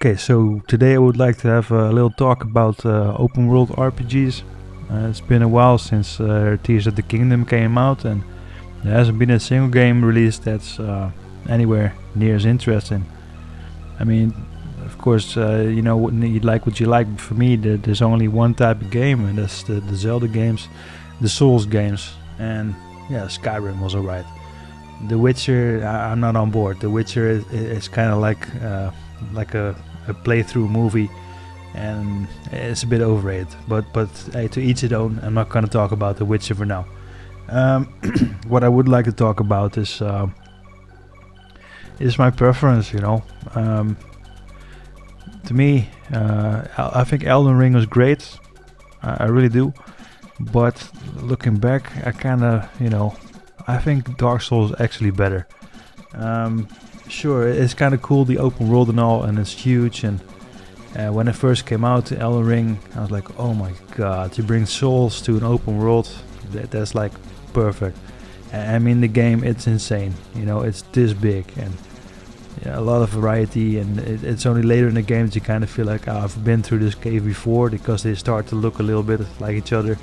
Okay, so today I would like to have a little talk about open world RPGs. It's been a while since Tears of the Kingdom came out, and there hasn't been a single game released that's anywhere near as interesting. I mean, of course, you like what you like, but for me, there's only one type of game, and that's the Zelda games, the Souls games, and yeah, Skyrim was alright. The Witcher, I'm not on board. The Witcher is kind of like a playthrough movie, and it's a bit overrated. But hey, to each his own. I'm not gonna talk about The Witcher for now. What I would like to talk about is my preference. To me, I think Elden Ring was great. I really do. But looking back, I think Dark Souls is actually better. Sure, it's kind of cool, the open world and all, and it's huge. And when it first came out, Elden Ring, I was like, oh my god, you bring Souls to an open world, that's like perfect. I mean, the game, it's insane. It's this big, and a lot of variety, and it's only later in the game that you kind of feel like, oh, I've been through this cave before, because they start to look a little bit like each other.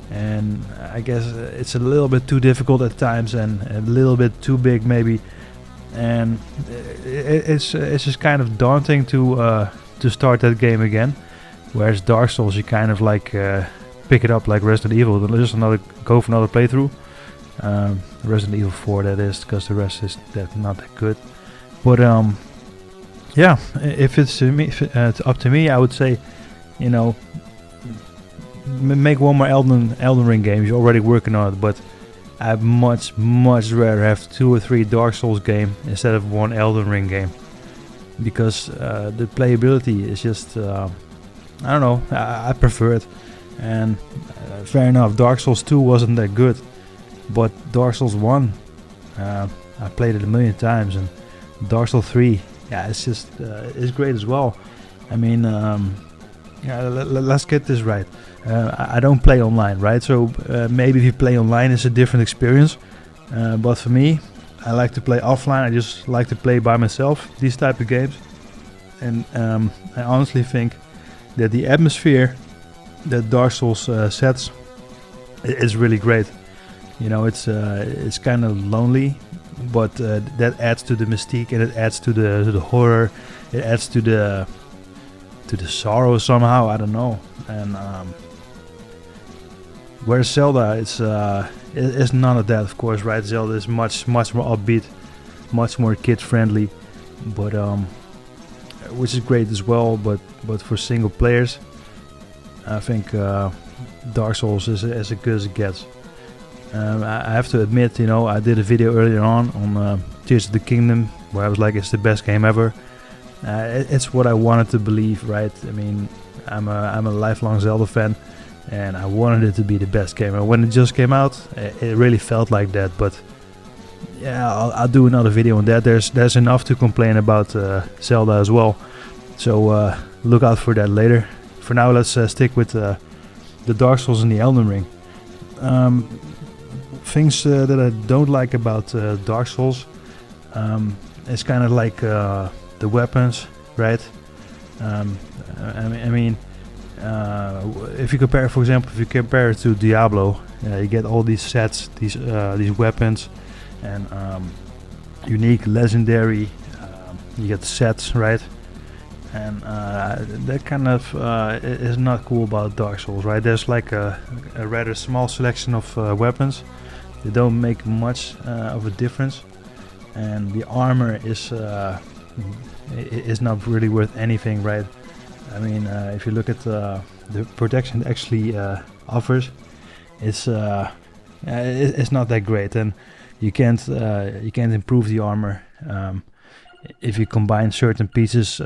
And I guess it's a little bit too difficult at times, and a little bit too big maybe. And it's just kind of daunting to start that game again. Whereas Dark Souls, you kind of like pick it up like Resident Evil, just go for another playthrough. Resident Evil 4 that is, because the rest is not that good. But yeah, if it's up to me, I would say, make one more Elden Ring game. You're already working on it, but I'd much rather have 2 or 3 Dark Souls game instead of one Elden Ring game, because the playability is just I don't know, I prefer it. And fair enough, Dark Souls 2 wasn't that good, but Dark Souls 1, I played it a million times, and Dark Souls 3, yeah, it's just it's great as well. I mean, let's get this right. I don't play online, right? So maybe if you play online, it's a different experience. But for me, I like to play offline. I just like to play by myself, these type of games. And I honestly think that the atmosphere that Dark Souls sets is really great. It's kind of lonely, but that adds to the mystique, and it adds to the horror. It adds to the sorrow somehow. I don't know. And whereas Zelda, it's none of that, of course, right? Zelda is much more upbeat, much more kid friendly, but which is great as well. But for single players, I think Dark Souls is as good as it gets. I have to admit, I did a video earlier on Tears of the Kingdom, where I was like, it's the best game ever. It's what I wanted to believe, right? I mean, I'm a lifelong Zelda fan, and I wanted it to be the best game. And when it just came out, it really felt like that. But yeah, I'll do another video on that. There's enough to complain about Zelda as well, so look out for that later. For now, let's stick with the Dark Souls and the Elden Ring. Things that I don't like about Dark Souls, it's kind of like the weapons, right? I mean, if you compare, for example, it to Diablo, you get all these sets, these weapons, and unique, legendary. You get sets, right? And that kind of is not cool about Dark Souls, right? There's like a rather small selection of weapons. They don't make much of a difference, and the armor is not really worth anything, right? I mean, if you look at the protection it actually offers, it's not that great, and you can't improve the armor. If you combine certain pieces,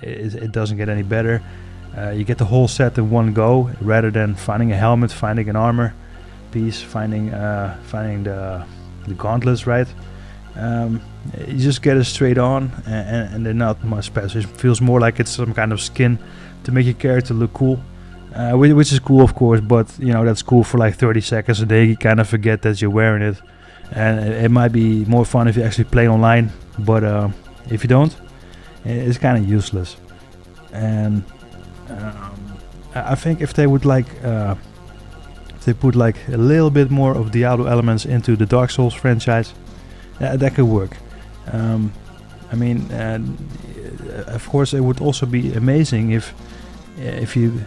it doesn't get any better. You get the whole set in one go, rather than finding a helmet, finding an armor piece, finding the gauntlets, right? You just get it straight on, and they're not much special. It feels more like it's some kind of skin to make your character look cool, which is cool, of course, but that's cool for like 30 seconds, and then you kind of forget that you're wearing it. And it might be more fun if you actually play online, but if you don't, It's kind of useless. And I think if they would if they put like a little bit more of Diablo elements into the Dark Souls franchise, that could work. I mean, of course, it would also be amazing if you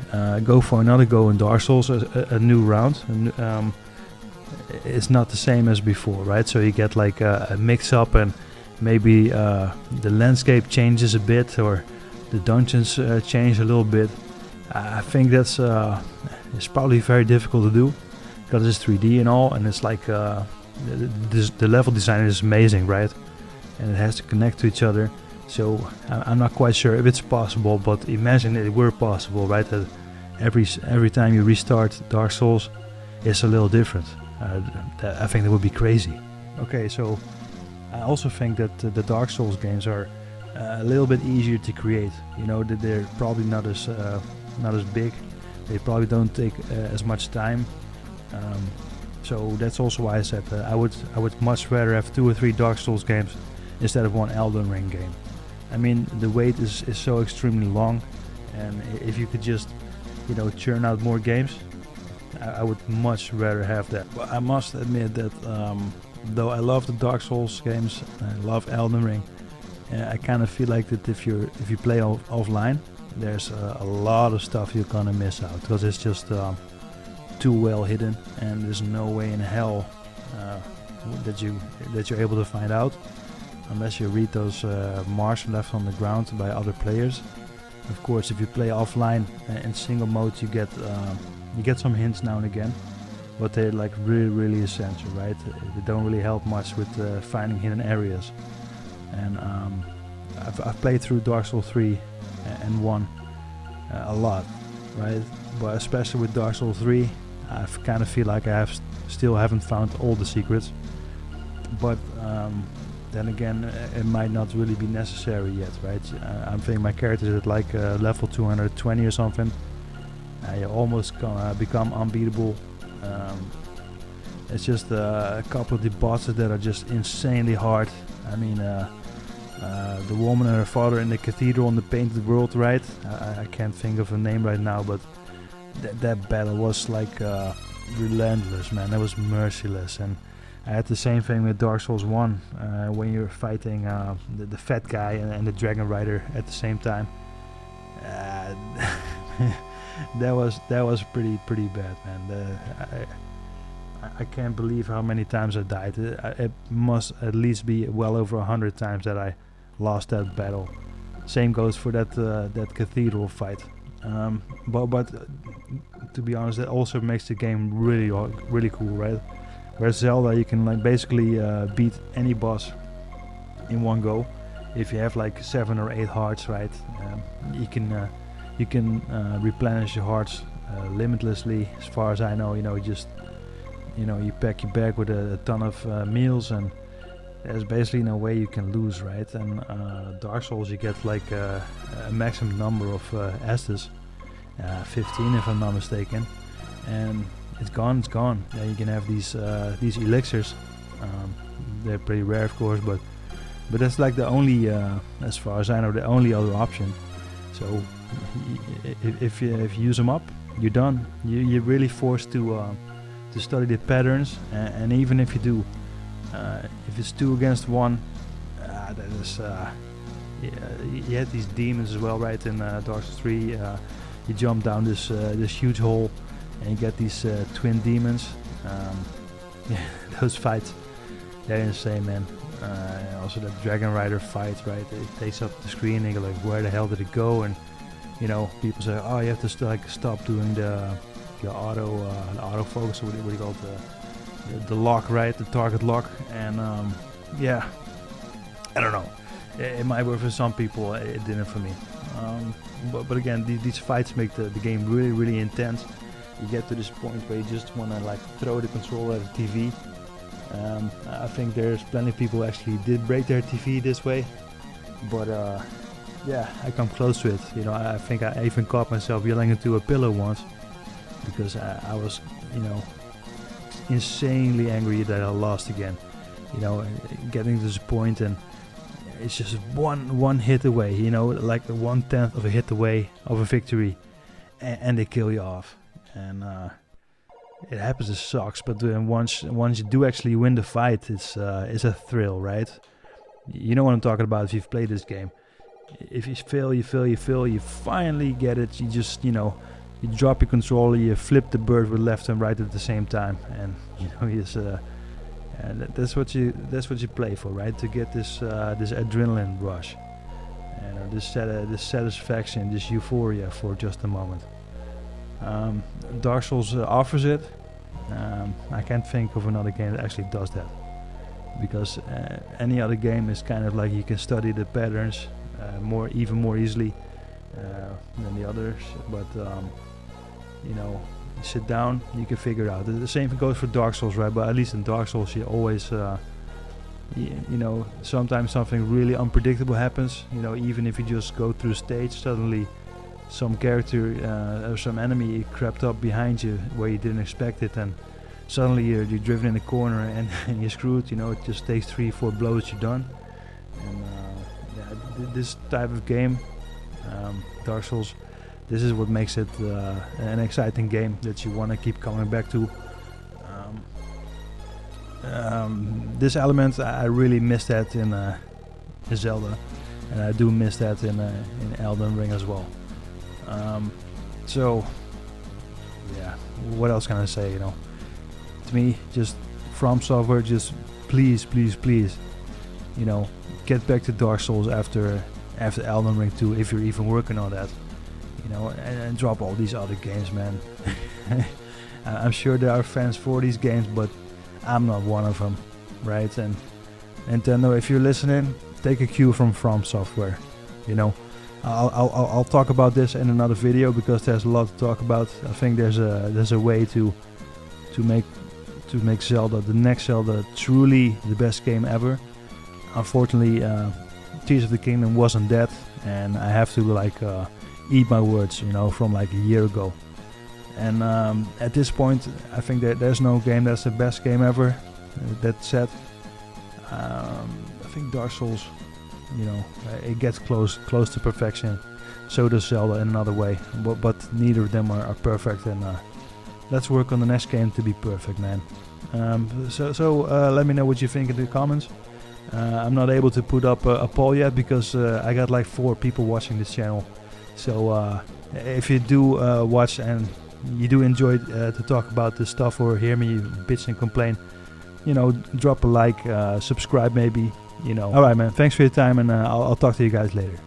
go for another go in Dark Souls, a new round. It's not the same as before, right? So you get like a mix-up, and maybe the landscape changes a bit, or the dungeons change a little bit. I think that's it's probably very difficult to do because it's 3D and all, and it's like the level design is amazing, right? And it has to connect to each other. So I'm not quite sure if it's possible, but imagine it were possible, right? That every time you restart Dark Souls, it's a little different. I think that would be crazy. Okay, so I also think that the Dark Souls games are a little bit easier to create. You know, that they're probably not as big. They probably don't take as much time. So that's also why I said I would much rather have 2 or 3 Dark Souls games instead of one Elden Ring game. I mean, the wait is so extremely long, and if you could just, you know, churn out more games, I would much rather have that. But I must admit that though I love the Dark Souls games, I love Elden Ring, I kind of feel like that if you play offline, there's a lot of stuff you're gonna miss out, because it's just too well hidden, and there's no way in hell that you're able to find out unless you read those marks left on the ground by other players. Of course, if you play offline in single mode, you get some hints now and again, but they're like really essential, right? They don't really help much with finding hidden areas. And I've played through Dark Souls 3 and 1 a lot, right? But especially with Dark Souls 3, I kind of feel like I still haven't found all the secrets. But then again, it might not really be necessary yet, right? I'm thinking my character is at like level 220 or something. You almost gonna become unbeatable. It's just a couple of the bosses that are just insanely hard. I mean, the woman and her father in the cathedral in the painted world, right? I can't think of a name right now, but that battle was like relentless, man. That was merciless. And I had the same thing with Dark Souls 1 when you're fighting the fat guy and the dragon rider at the same time. That was pretty bad, man. I can't believe how many times I died. It must at least be well over 100 times that I lost that battle. Same goes for that cathedral fight. But to be honest, that also makes the game really cool, right? Whereas Zelda, you can like basically beat any boss in one go. If you have like 7 or 8 hearts, right? You can replenish your hearts limitlessly, as far as I know. You pack your bag with a ton of meals, and there's basically no way you can lose, right? And Dark Souls, you get like a maximum number of Estus, 15 if I'm not mistaken, and it's gone. Yeah, you can have these elixirs. They're pretty rare, of course, but that's like the only, as far as I know, the only other option. So if you use them up, you're done. You're really forced to study the patterns, and even if you do, if it's 2 against 1, that is. You had these demons as well, right? In Dark Souls 3, you jump down this huge hole, and you get these twin demons. Those fights, they're insane, man. Also that dragon rider fight, right? It takes up the screen, and you're like, where the hell did it go? And people say, oh, you have to stop doing the autofocus, or what do you call it? The lock, right? The target lock. And yeah, I don't know. It might work for some people. It didn't for me. But again, these fights make the game really intense. You get to this point where you just want to like throw the controller at the TV. I think there's plenty of people who actually did break their TV this way, but yeah, I come close to it. I think I even caught myself yelling into a pillow once because I was, insanely angry that I lost again. Getting to this point, and it's just one hit away, you know, like 1/10 of a hit away of a victory, and they kill you off. And it happens, it sucks, but once you do actually win the fight, it's a thrill, right? You know what I'm talking about if you've played this game. If you fail, you finally get it. You just, you know, you drop your controller, you flip the bird with left and right at the same time, and you know, and that's what you play for, right? To get this adrenaline rush, and this satisfaction, this euphoria for just a moment. Dark Souls offers it. I can't think of another game that actually does that, because any other game is kind of like you can study the patterns even more easily than the others, but you know, you sit down, you can figure it out. The same thing goes for Dark Souls, right? But at least in Dark Souls, you always you know, sometimes something really unpredictable happens. You know, even if you just go through a stage, suddenly some character or some enemy crept up behind you where you didn't expect it, and suddenly you're driven in a corner and you're screwed. You know, it just takes 3-4 blows, you're done. And this type of game, Dark Souls, this is what makes it an exciting game that you want to keep coming back to. This element, I really miss that in Zelda, and I do miss that in Elden Ring as well. So yeah, what else can I say? You know, to me, just From Software, just please, you know, get back to Dark Souls after Elden Ring 2, if you're even working on that. You know, and drop all these other games, man. I'm sure there are fans for these games, but I'm not one of them, right? And Nintendo, if you're listening, take a cue from Software. You know, I'll talk about this in another video, because there's a lot to talk about. I think there's a way to make Zelda, the next Zelda, truly the best game ever. Unfortunately, Tears of the Kingdom wasn't that, and I have to like eat my words, you know, from like a year ago. And at this point, I think that there's no game that's the best game ever. That said, I think Dark Souls, you know, it gets close to perfection. So does Zelda in another way, but neither of them are perfect. And let's work on the next game to be perfect, man. So let me know what you think in the comments. I'm not able to put up a poll yet, because I got like 4 people watching this channel. So if you do watch and you do enjoy to talk about this stuff, or hear me bitch and complain, you know, drop a like, subscribe maybe, you know. Alright man, thanks for your time, and I'll talk to you guys later.